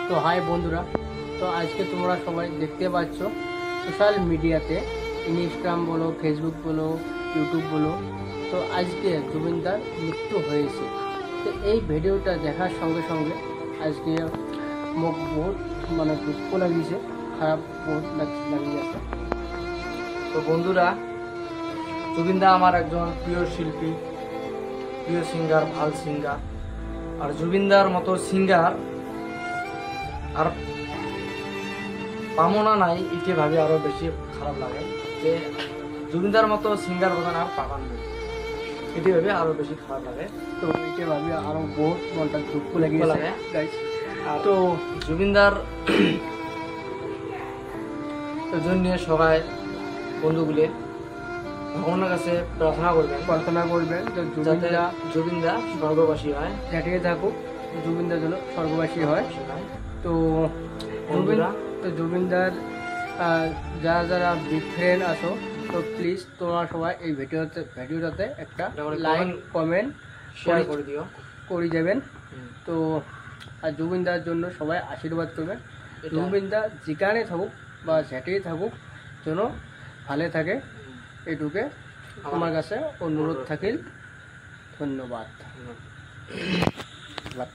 তো হাই বন্ধুরা, তো আজকে তোমরা সবাই দেখতে পাচ্ছ সোশ্যাল মিডিয়াতে ইনস্টাগ্রাম বলো, ফেসবুক বলো, ইউটিউব বলো, তো আজকে জুবিনদার মৃত্যু হয়েছে। তো এই ভিডিওটা দেখার সঙ্গে সঙ্গে আজকে মোক বহুত দুঃখ লাগিয়েছে, খারাপ বহুত লাগিয়েছে। তো বন্ধুরা, জুবিনদা আমার একজন প্রিয় শিল্পী, প্রিয় সিঙ্গার, ভাল সিঙ্গার। আর জুবিনদার মতো সিঙ্গার আর পামনা নাই, এটি ভাবে আরো বেশি খারাপ লাগে যে জুবিনদার মতো সিঙ্গার বোধ আর পাবান নেই, এটি ভাবে আরো বেশি খারাপ লাগে। তো এটা ভাবি আরো বহুত মনটা দুঃখ লাগিয়েছে গাইস। আর তো জুবিনদার জন্য সবাই বন্ধুগুলি ভগবানের কাছে প্রার্থনা করবেন যে যাতে জুবিনদা স্বর্গবাসী হয়, যেটিকে থাকুক, জুবিনদার জন্য স্বর্গবাসী হয়। তো বন্ধুরা, জুবিনদার যারা বিগ ফ্রেন্ড আছো, তো প্লিজ তোমরা সবাই এই ভিডিওটাতে একটা লাইক কমেন্ট শেয়ার করে দিও, করে যাবেন। তো আর জুবিনদার জন্য সবাই আশীর্বাদ করবেন। জুবিনদা যেখানে থাকুক বা যেটাই থাকুক যেন ভালো থাকে, এইটুকে আমার কাছে অনুরোধ থাকিল। ধন্যবাদ।